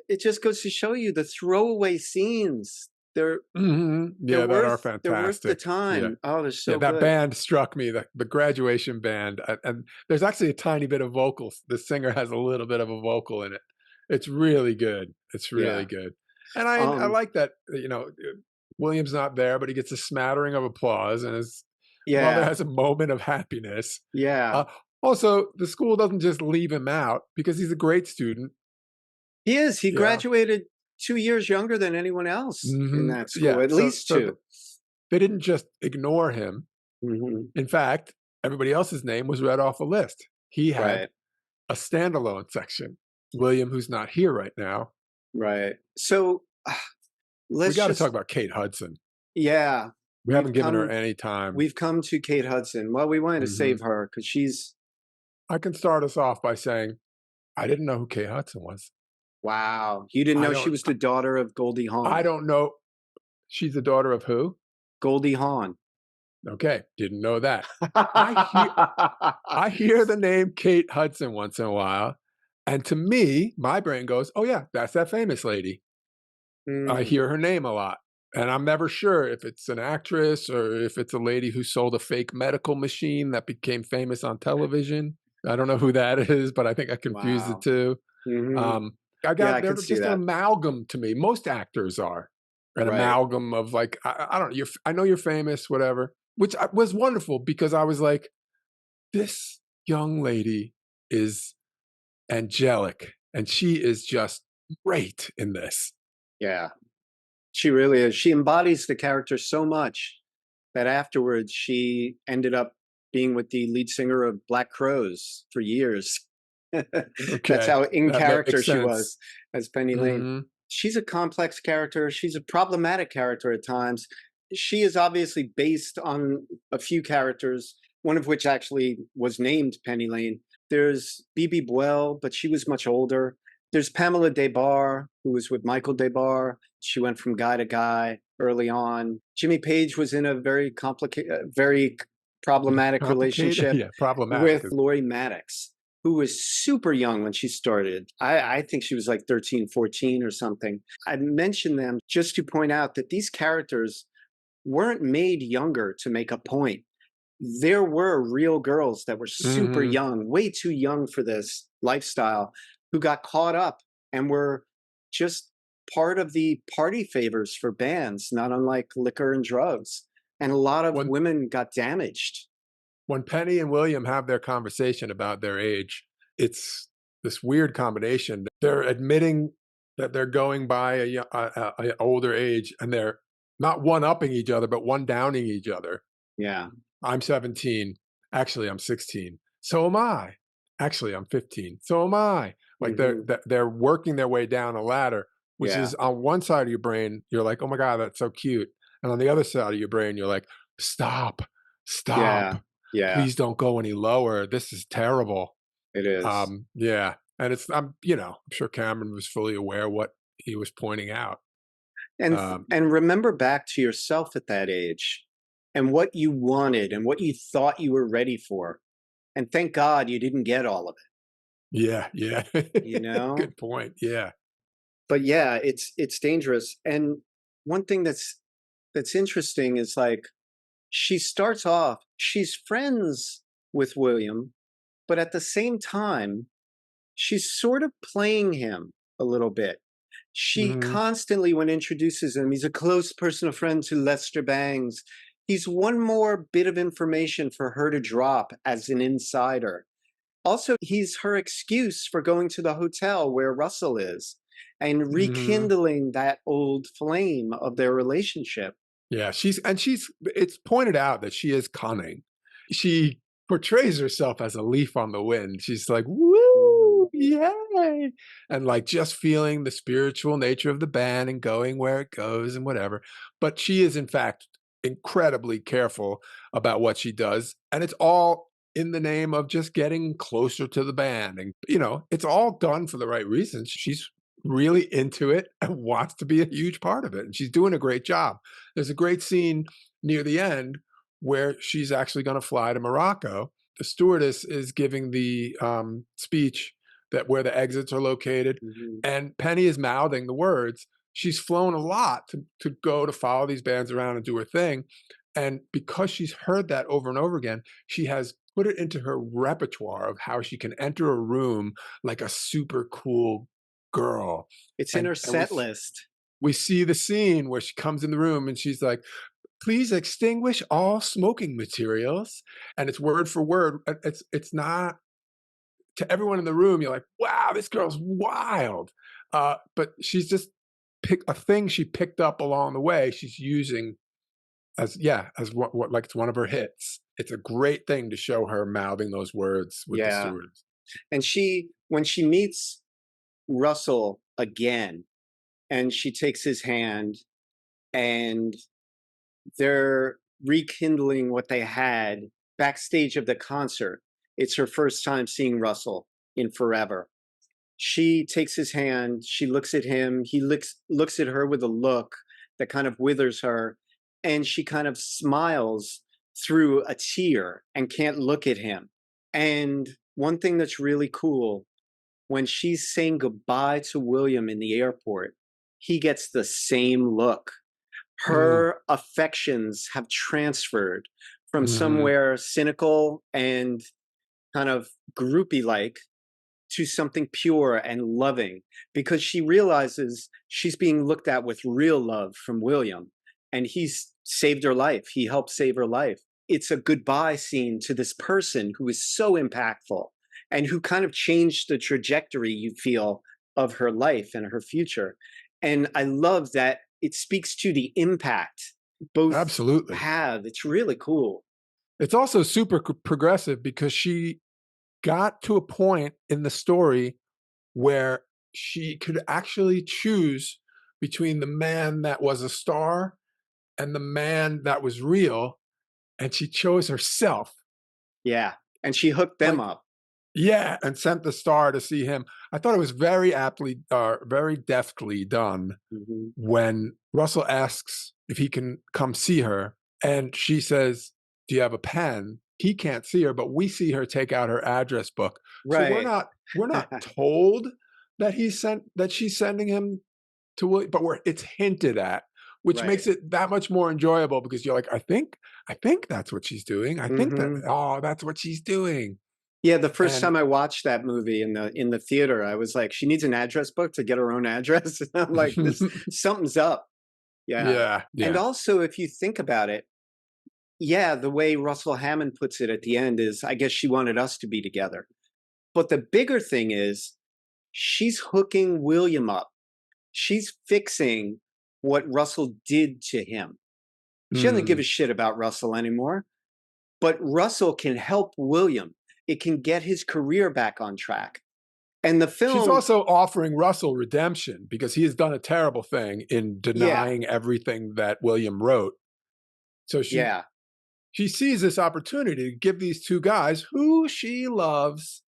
it just goes to show you the throwaway scenes They're Yeah, that are they're worth the fantastic. Yeah. time. Oh, they're Yeah, so that good. band struck me, the graduation band, and there's actually a tiny bit of vocals. The singer has a little bit of a vocal in it. It's really good. It's really Yeah. good. And I Um, like that, William's not there, but he gets a smattering of applause, and his mother yeah. has a moment of happiness. Yeah. Uh, Also, the school doesn't just leave him out because he's a great student. He is. He Yeah. graduated 2 years younger than anyone else in that school, Yeah. at least So 2. they didn't just ignore him. Mhm. In fact, everybody else's name was read off a list. He had Right, a standalone section. William, who's not here right now. right. So, We let's got to talk just about Kate Hudson. yeah, We we've haven't given her come any time. we've come to Kate Hudson. Well, we wanted to hmm save her because she's I can start us off by saying I didn't know who Kate Hudson was. wow. You didn't I know she don't. was the daughter of Goldie I Hawn. don't know. She's the daughter of who? Goldie Hawn. Okay, didn't know that. I hear I hear the name Kate Hudson once in a while, and to me, my brain goes, "Oh yeah, that's that famous lady." I Mm, hear her name a lot, and I'm never sure if it's an actress or if it's a lady who sold a fake medical machine that became famous on television. I don't know who that is, but I think I confused the wow. 2. Mhm. Um, Yeah, I they're could see just an that. amalgam to me. Most actors are an Right. amalgam of like I don't. I know you're famous, whatever, which was wonderful because I was like, this young lady is angelic, and she is just great in this. Yeah. She really is. She embodies the character so much that afterwards she ended up being with the lead singer of Black Crows for years. That's Okay, how in that character makes she sense. was as Penny Lane. Mhm. She's a complex character. She's a problematic character at times. She is obviously based on a few characters, one of which actually was named Penny Lane. There's Bibi Buell, but she was much older. There's Pamela Des Barres, who was with Michael Des Barres. She went from guy to guy early on. Jimmy Page was in a very complicated, very problematic Complicated? relationship Yeah, problematic with is Laurie Maddox, who was super young when she started. I think she was like 13, 14 or something. I mention them just to point out that these characters weren't made younger to make a point. There were real girls that were super mhm. young, way too young for this lifestyle, who got caught up and were just part of the party favors for bands, not unlike liquor and drugs. And a lot of When women got damaged. Penny and William have their conversation about their age, it's this weird combination. They're admitting that they're going by a older age, and they're not one-upping each other, but one-downing each other. Yeah. I'm 17. Actually, I'm 16. So am I. Actually, I'm 15. So am I. Like Hmm. they're working their way down a ladder, which Yeah. is on one side of your brain, you're like, "Oh my god, that's so cute." And on the other side of your brain, you're like, "Stop. Yeah. Stop. Yeah. Please don't go any lower. This is terrible." It is. Yeah. And I'm sure Cameron was fully aware what he was pointing out. Um, And remember back to yourself at that age and what you wanted and what you thought you were ready for. And thank God you didn't get all of yeah, yeah. it, you know? Good point. Yeah. But yeah, it's dangerous. And one thing that's interesting is like she starts off, she's friends with William, but at the same time, she's sort of playing him a little bit. She Mhm. constantly, when introduces him, he's a close personal friend to Lester Bangs. He's one more bit of information for her to drop as an insider. Also, he's her excuse for going to the hotel where Russell is and Mhm. rekindling that old flame of their relationship. Yeah, it's pointed out that she is cunning. She portrays herself as a leaf on the wind. She's like, Mhm. "Woo, yay!" And like just feeling the spiritual nature of the band and going where it goes and whatever. But she is in fact incredibly careful about what she does, and it's all in the name of just getting closer to the band. And it's all done for the right reasons. She's really into it and wants to be a huge part of it, and she's doing a great job. There's a great scene near the end where she's actually going to fly to Morocco. The stewardess is giving the speech that where the exits are located, Mhm. and Penny is mouthing the words. she's flown a lot to go to follow these bands around and do her thing. And because she's heard that over and over again, she has put it into her repertoire of how she can enter a room like a super cool girl. It's in And her and set list. we see the scene where she comes in the room and she's like, "Please extinguish all smoking materials." And it's word for word. It's not to everyone in the room. You're like, "Wow, this girl's wild." But she's just pick a thing she picked up along the way. She's using as what like it's one of her hits. It's a great thing to show her mouthing those words with the Yeah. stewards. And when she meets Russell again and she takes his hand and they're rekindling what they had backstage of the concert. It's her first time seeing Russell in forever. She takes his hand, she looks at him, he looks at her with a look that kind of withers her, and she kind of smiles through a tear and can't look at him. And one thing that's really cool, when she's saying goodbye to William in the airport, he gets the same look. Mm, Her affections have transferred from mhm. somewhere cynical and kind of groupie like to something pure and loving, because she realizes she's being looked at with real love from William, and he's saved her life. He helped save her life. It's a goodbye scene to this person who is so impactful and who kind of changed the trajectory, you feel, of her life and her future. And I love that it speaks to the impact both Absolutely. have. It's really cool. It's also super progressive because she got to a point in the story where she could actually choose between the man that was a star and the man that was real, and she chose herself. Yeah. And she hooked them Like, up. yeah, and sent the star to see him. I thought it was very aptly, very deftly done Mhm. when Russell asks if he can come see her, and she says, "Do you have a pen?" He can't see her, but we see her take out her address book. So Right. we're not told that she's sending him to William, but it's hinted at, which Right. makes it that much more enjoyable because you're like, I think that's what she's doing. I think that Mhm. oh, that's what she's doing. Yeah, the first And time I watched that movie in the theater, I was like, "She needs an address book to get her own address." And I'm like, "This something's up." Yeah. yeah, And yeah. also, if you think about it, yeah, the way Russell Hammond puts it at the end is, I guess she wanted us to be together. But the bigger thing is, she's hooking William up. She's fixing what Russell did to him. She doesn't give a Mm. shit about Russell anymore. But Russell can help William. It can get his career back on track. And the She's film, also offering Russell redemption because he has done a terrible thing in yeah, denying everything that William wrote. So yeah, she sees this opportunity to give these two guys who she loves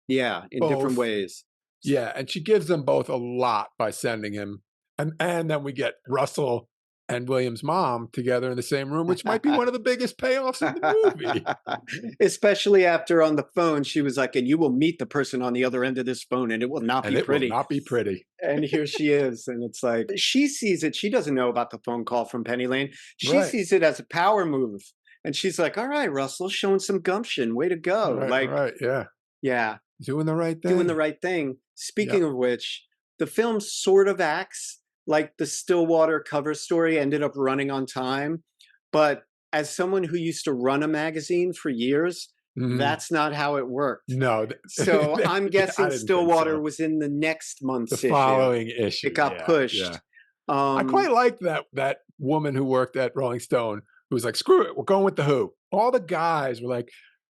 yeah, in different both. ways. Yeah, and she gives them both a lot by sending him. And then we get Russell and William's mom together in the same room, which might be one of the biggest payoffs in the movie. Especially after on the phone, she was like, "And you will meet the person on the other end of this phone, and it will not And be it will pretty." not be pretty. And here she is. And it's like, she sees it. She doesn't know about the phone call from Penny Lane. She Right. sees it as a power move. And she's like, "All right, Russell, showing some gumption. Way to go." Right, Like, right. Yeah. yeah, Doing the right doing the thing. right thing. Speaking Yep. of which, the film sort of acts like the Stillwater cover story ended up running on time. But as someone who used to run a magazine for years, Mhm. that's not how it worked. No, So I'm yeah, I guessing didn't think Stillwater so. was in the next The month's issue. following It issue, got yeah, yeah. pushed. I quite Um, liked that woman who worked at Rolling Stone who was like, "Screw it, we're going with The Who." All the guys were like,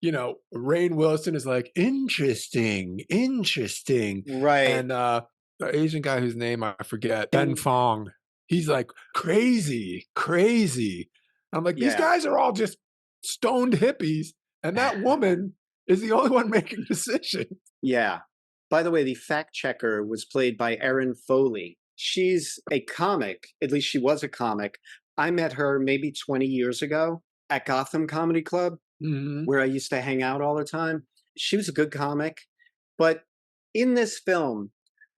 Rainn Wilson is like, "Interesting, interesting." right. And, the Asian guy whose name I forget, Ben And Fong, he's like, "Crazy, crazy." I'm like, "These yeah. guys are all just stoned hippies, and that woman is the only one making decisions." Yeah. By the way, the fact checker was played by Erin Foley. She's a comic, at least she was a comic. I met her maybe 20 years ago at Gotham Comedy Club, Mhm. where I used to hang out all the time. She was a good comic. But in this film,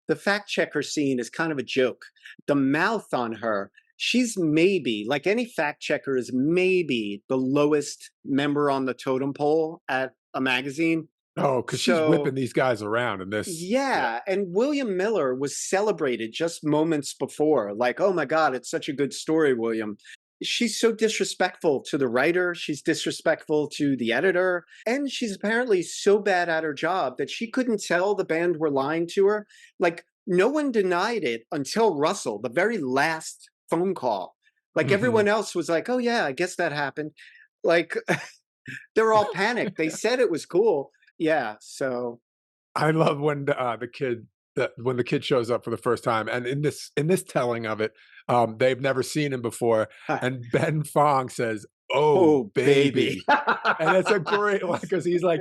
the fact checker scene is kind of a joke. The mouth on her, she's maybe, like any fact checker, is maybe the lowest member on the totem pole at a magazine. Oh, because she's whipping these guys around in this. Yeah. And William Miller was celebrated just moments before. Like, oh my God, it's such a good story, William. She's so disrespectful to the writer. She's disrespectful to the editor. And she's apparently so bad at her job that she couldn't tell the band were lying to her. Like, no one denied it until Russell, the very last phone call. Like, everyone else was like, oh, yeah, I guess that happened. Like, they were all panicked. They said it was cool. Yeah. So I love when the kid shows up for the first time, and in this telling of it, they've never seen him before, and Ben Fong says, "Oh, baby," and it's a great one because he's like,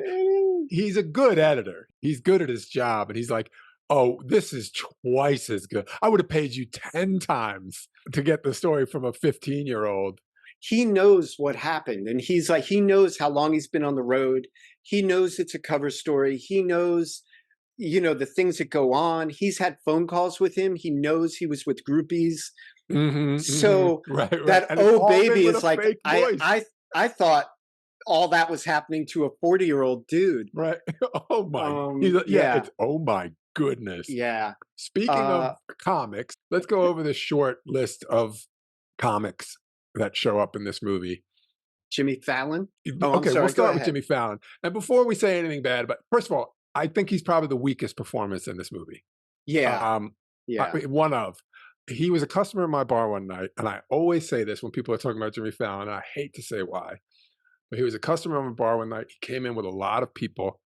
he's a good editor, he's good at his job, and he's like, "Oh, this is twice as good. I would have paid you 10 times to get the story from a 15-year-old." He knows what happened, and he's like, he knows how long he's been on the road. He knows it's a cover story. He knows, you know, the things that go on. He's had phone calls with him. He knows he was with groupies. So that oh baby is like, I thought all that was happening to a 40-year-old dude. Right. Oh my. It's oh my goodness. Yeah. Speaking of comics, let's go over the short list of comics that show up in this movie. Jimmy Fallon? Okay, we'll start with Jimmy Fallon. And before we say anything bad, but first of all, I think he's probably the weakest performance in this movie. Yeah. He was a customer in my bar one night, and I always say this when people are talking about Jimmy Fallon, and I hate to say why, but he was a customer in my bar one night. He came in with a lot of people,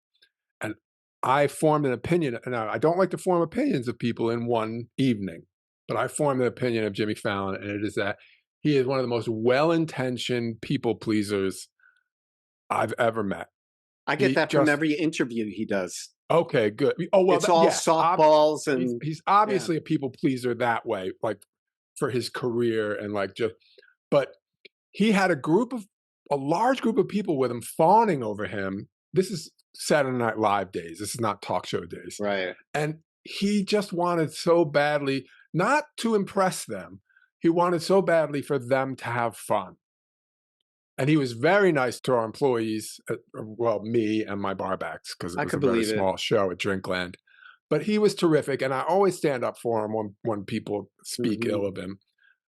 and I formed an opinion. Now, I don't like to form opinions of people in one evening, but I formed an opinion of Jimmy Fallon, and it is that he is one of the most well-intentioned people pleasers I've ever met. I get that from every interview he does. Okay, good. Oh, well, it's all softballs, and he's obviously a people pleaser that way, like for his career and like just. But he had a large group of people with him fawning over him. This is Saturday Night Live days. This is not talk show days, right? And he just wanted so badly not to impress them. He wanted so badly for them to have fun. And he was very nice to our employees, well, me and my barbacks, because it was a very small show at Drinkland. But he was terrific, and I always stand up for him when people speak ill of him.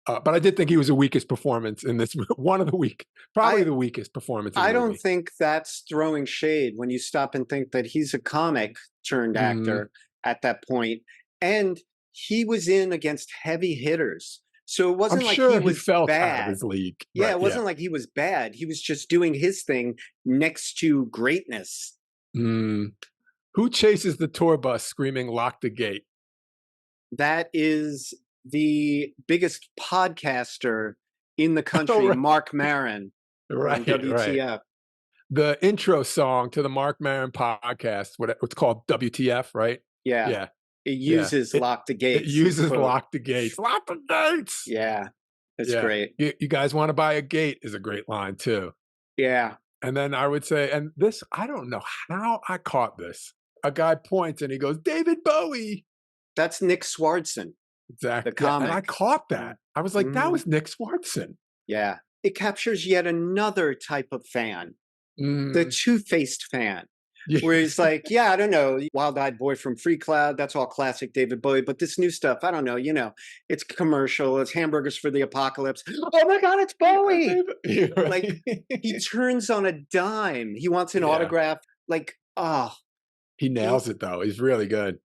But I did think he was the weakest performance in this movie. Probably the weakest performance in the movie. I don't think that's throwing shade when you stop and think that he's a comic turned actor at that point. And he was in against heavy hitters. So it wasn't like he was felt bad. Out of his league. Yeah, it wasn't like he was bad. He was just doing his thing next to greatness. Who chases the tour bus screaming, "Lock the gate"? That is the biggest podcaster in the country, Mark Maron. Right, WTF. Right. The intro song to the Mark Maron podcast, what's called WTF, right? Yeah. Yeah. It uses "Lock the Gates." It uses "Lock the Gates." Lock the gates! Yeah. It's great. You guys want to buy a gate is a great line, too. Yeah. And then I would say, and this, I don't know how I caught this. A guy points and he goes, "David Bowie." That's Nick Swardson. Exactly. The comic. And I caught that. I was like, that was Nick Swardson. Yeah. It captures yet another type of fan. The two-faced fan. Where he's like, yeah, I don't know, Wild-Eyed Boy from Free Cloud, that's all classic David Bowie, but this new stuff, I don't know, it's commercial, it's hamburgers for the apocalypse. Oh my God, it's Bowie! Like, he turns on a dime. He wants an autograph. Like, he nails it, though. He's really good.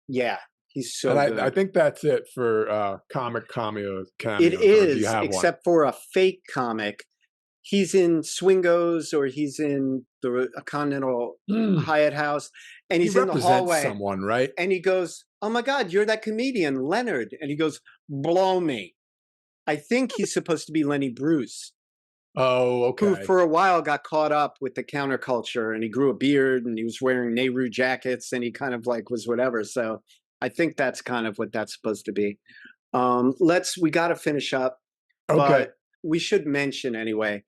Yeah, he's so good. I think that's it for comic cameos. It is, except for a fake comic. He's in Swingos, or he's in the Continental Hyatt House, and he's in the hallway. Someone, right? And he goes, "Oh my God, you're that comedian, Leonard." And he goes, "Blow me." I think he's supposed to be Lenny Bruce. Oh, okay. Who for a while got caught up with the counterculture, and he grew a beard, and he was wearing Nehru jackets, and he kind of like was whatever. So I think that's kind of what that's supposed to be. We got to finish up. Okay. But we should mention anyway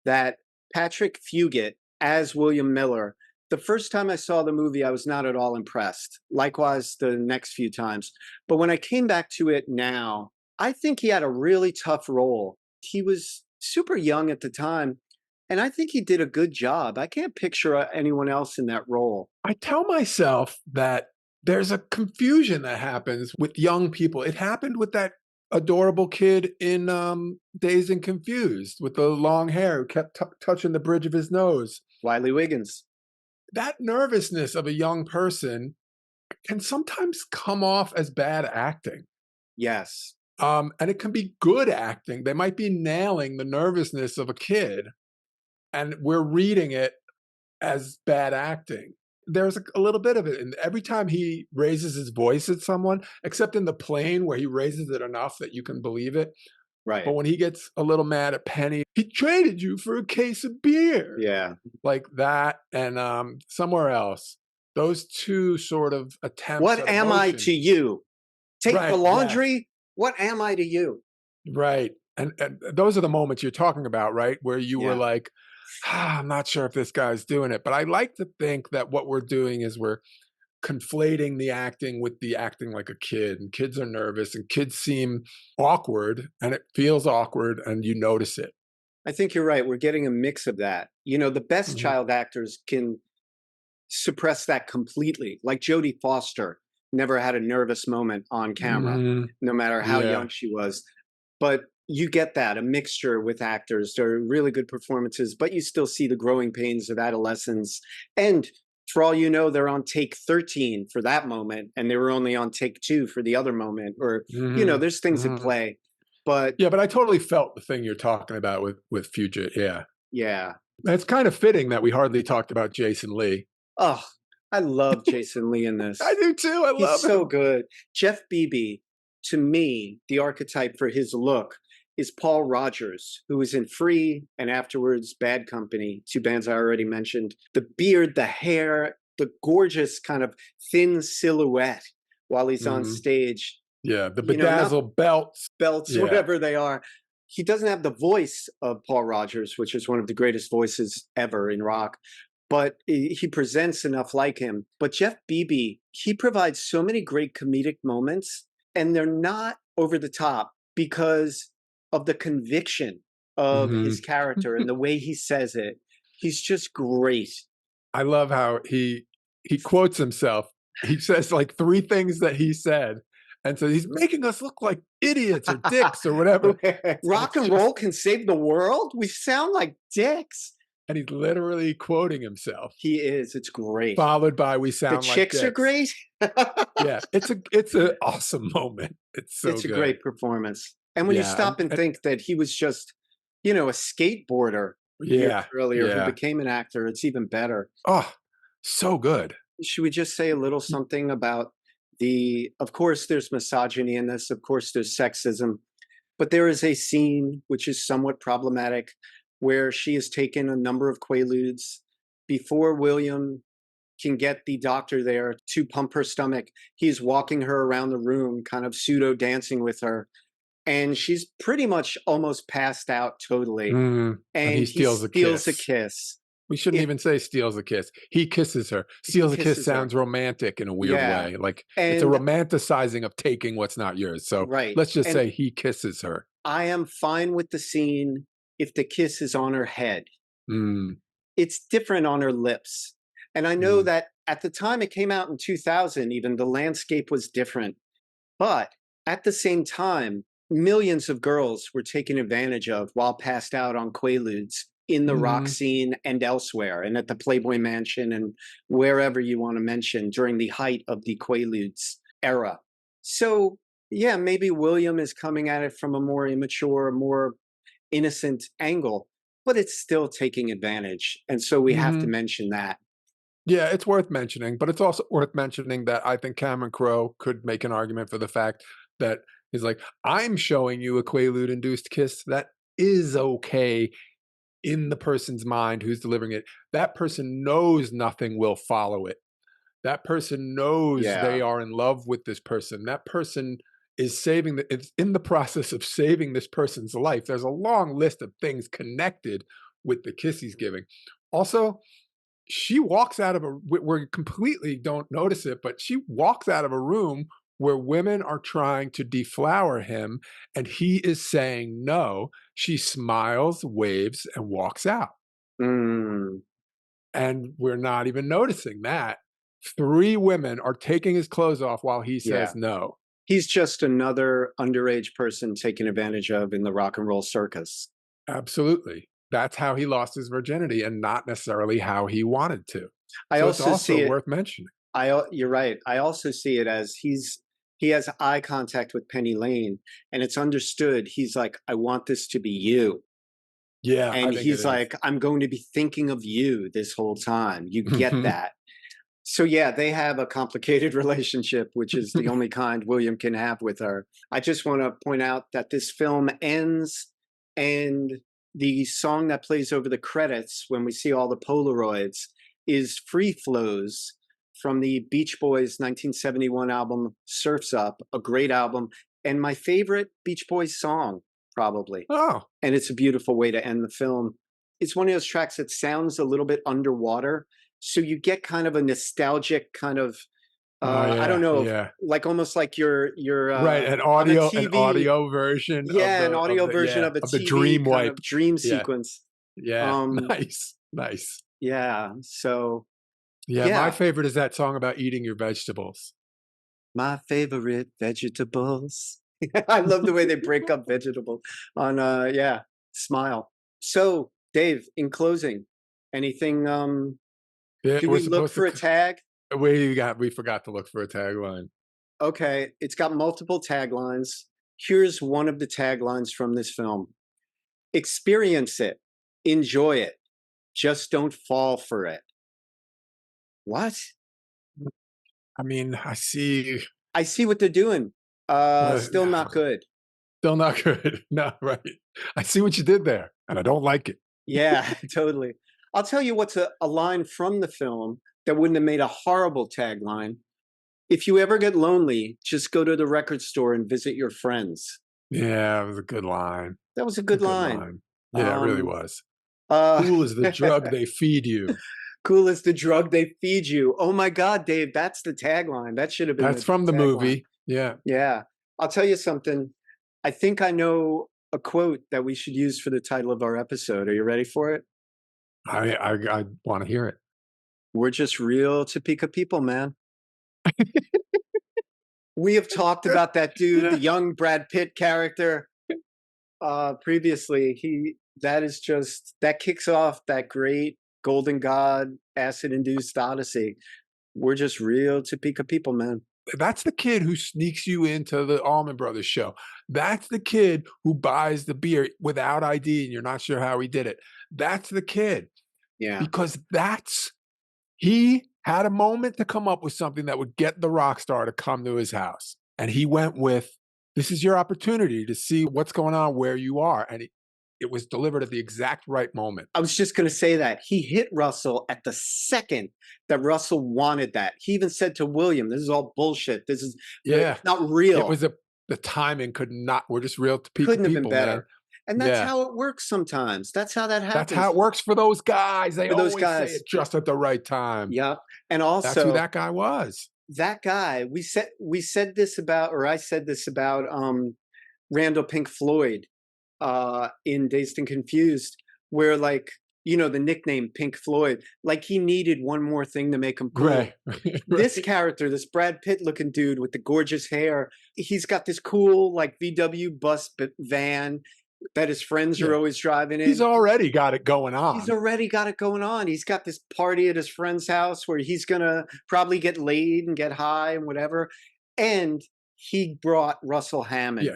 that Patrick Fugit as William Miller The first time I saw the movie, I was not at all impressed. Likewise, the next few times. But when I came back to it now, I think he had a really tough role. He was super young at the time, and I think he did a good job. I can't picture anyone else in that role. I tell myself that there's a confusion that happens with young people. It happened with that adorable kid in Dazed and Confused with the long hair who kept touching the bridge of his nose. Wiley Wiggins. That nervousness of a young person can sometimes come off as bad acting. Yes. And it can be good acting. They might be nailing the nervousness of a kid, and we're reading it as bad acting. There's a little bit of it. And every time he raises his voice at someone, except in the plane where he raises it enough that you can believe it. Right. But when he gets a little mad at Penny, he traded you for a case of beer. Yeah. Like that. And somewhere else, those two sort of attempts. What am I to you? Take Right, the laundry. yes. What am I to you? Right. And those are the moments you're talking about, right? Where you were like, I'm not sure if this guy's doing it. But I like to think that what we're doing is we're conflating the acting with the acting like a kid. And kids are nervous and kids seem awkward and it feels awkward and you notice it. I think you're right. We're getting a mix of that. You know, the best child actors can suppress that completely. Like Jodie Foster never had a nervous moment on camera, no matter how young she was. But you get that, a mixture with actors. They're really good performances, but you still see the growing pains of adolescence. And for all you know, they're on take 13 for that moment, and they were only on take 2 for the other moment. Or, you know, there's things at play. But yeah, but I totally felt the thing you're talking about with Fugit. Yeah. Yeah. It's kind of fitting that we hardly talked about Jason Lee. Oh, I love Jason Lee in this. I do too. I love him. He's so good. Jeff Beebe, to me, the archetype for his look is Paul Rogers, who was in Free and afterwards Bad Company, 2 bands I already mentioned. The beard, the hair, the gorgeous kind of thin silhouette while he's on stage. Yeah, the bedazzled belts. Belts, whatever they are. He doesn't have the voice of Paul Rogers, which is one of the greatest voices ever in rock, but he presents enough like him. But Jeff Beebe, he provides so many great comedic moments, and they're not over the top because of the conviction of his character and the way he says it. He's just great. I love how he quotes himself. He says like 3 things that he said. And so he's making us look like idiots or dicks or whatever. Rock and roll can save the world? We sound like dicks. And he's literally quoting himself. He is. It's great. Followed by we sound like dicks. The chicks are great. Yeah, it's an awesome moment. It's so good. It's a great performance. And when you stop and think that he was just, you know, a skateboarder earlier who became an actor, it's even better. Oh, so good. Should we just say a little something about of course, there's misogyny in this. Of course, there's sexism. But there is a scene which is somewhat problematic where she has taken a number of quaaludes. Before William can get the doctor there to pump her stomach, he's walking her around the room, kind of pseudo dancing with her. And she's pretty much almost passed out totally. And he steals a kiss. We shouldn't even say steals a kiss. He kisses her. Steals a kiss sounds romantic in a weird way. Like it's a romanticizing of taking what's not yours. So let's just say he kisses her. I am fine with the scene if the kiss is on her head. It's different on her lips. And I know that at the time it came out in 2000, even the landscape was different. But at the same time, millions of girls were taken advantage of while passed out on quaaludes in the rock scene and elsewhere, and at the Playboy Mansion and wherever you want to mention during the height of the quaaludes era. So, yeah, maybe William is coming at it from a more immature, more innocent angle, but it's still taking advantage. And so we have to mention that. Yeah, it's worth mentioning, but it's also worth mentioning that I think Cameron Crowe could make an argument for the fact that he's like, I'm showing you a quaalude-induced kiss that is okay in the person's mind who's delivering it. That person knows nothing will follow it. That person knows they are in love with this person. That person is it's in the process of saving this person's life. There's a long list of things connected with the kiss he's giving. Also, she walks out of we completely don't notice it, but she walks out of a room where women are trying to deflower him and he is saying no. She smiles, waves, and walks out. Mm, And we're not even noticing that. 3 women are taking his clothes off while he yeah. says no. He's just another underage person taken advantage of in the rock and roll circus. Absolutely. That's how he lost his virginity and not necessarily how he wanted to. I So it's also also see it. worth mentioning. You're right. I also see it as he has eye contact with Penny Lane, and it's understood. He's like, I want this to be you. Yeah, I And think it he's is. like, I'm going to be thinking of you this whole time. You get that. So yeah, they have a complicated relationship, which is the only kind William can have with her. I just want to point out that this film ends, and the song that plays over the credits when we see all the Polaroids is Free Flows from the Beach Boys 1971 album Surf's Up, a great album, and my favorite Beach Boys song, probably. Oh, And it's a beautiful way to end the film. It's one of those tracks that sounds a little bit underwater, so you get kind of a nostalgic kind of oh I don't yeah, know, yeah. like almost like you're Right, on a an TV, audio version yeah, an audio version of a of the TV dream kind wipe. of dream Yeah, sequence. yeah. Um, Nice, nice. yeah, so Yeah, my yeah, favorite is that song about eating your vegetables. my favorite vegetables. I love the way they break up vegetable on yeah, Smile. So, Dave, in closing, anything Yeah, do we're we look supposed to for a tag? we forgot to look for a tagline. Okay, it's got multiple taglines. Here's one of the taglines from this film. Experience it. Enjoy it. Just don't fall for it. What? I mean, I see I see what they're doing. uh, Still not good. still not good. No, right. I see what you did there, and I don't like it. Yeah, totally. I'll tell you what's a line from the film that wouldn't have made a horrible tagline. If you ever get lonely, just go to the record store and visit your friends. Yeah, it was a good line. That was a A good good line. line. Yeah, it really Um, was. uh, Cool is the drug they feed you. cool as the drug they feed you. Oh my God, Dave, that's the tagline. That should have been That's the from the tagline. movie. Yeah. Yeah. I'll tell you something. I think I know a quote that we should use for the title of our episode. Are you ready for it? I wanna hear it. We're just real Topeka people, man. We have talked about that dude, the young Brad Pitt character, previously. That is just, that kicks off that great Golden God acid induced Odyssey. We're just real Topeka people, man. That's the kid who sneaks you into the Allman Brothers show. That's the kid who buys the beer without ID and you're not sure how he did it. That's the kid Yeah. because he had a moment to come up with something that would get the rock star to come to his house. And he went with, this is your opportunity to see what's going on where you are. And it was delivered at the exact right moment. I was just going to say that. He hit Russell at the second that Russell wanted that. He even said to William, this is all bullshit. This is Yeah. not real. It was the timing could not, we're just real Couldn't have been people, better. man. And that's Yeah. how it works sometimes. That's how that happens. That's how it works for those guys. They For those always guys. say it just at the right time. Yep. And That's who also that guy was. that guy, we said this about, or I said this about Randall Pink Floyd in Dazed and Confused, where like, you know, the nickname Pink Floyd, like he needed one more thing to make him cool. Right. This character, this Brad Pitt looking dude with the gorgeous hair, he's got this cool like VW bus van that his friends are always driving in. He's already got it going on. He's already got it going on. He's got this party at his friend's house where he's gonna probably get laid and get high and whatever. And he brought Russell Hammond.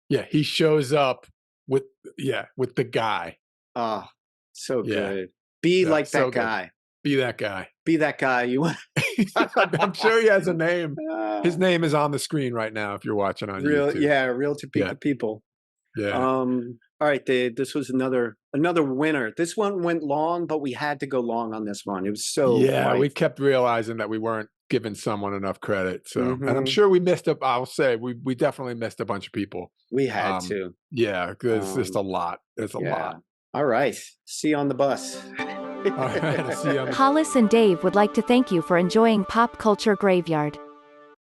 Yeah, he shows up with the guy. Oh, so good. Be like that guy. Be that guy. Be that guy. You want? I'm sure he has a name. His name is on the screen right now if you're watching on YouTube. Yeah, real Topeka people. Yeah. All right, Dave. This was another winner. This one went long, but we had to go long on this one. It was so we kept realizing that we weren't giving someone enough credit. So, and I'm Mhm. sure we missed up. I'll say we definitely missed a bunch of people. We had to. Yeah, because it's just a lot. It's a lot. All right. See you on the bus. All right, I'll see you on the Hollis and Dave would like to thank you for enjoying Pop Culture Graveyard.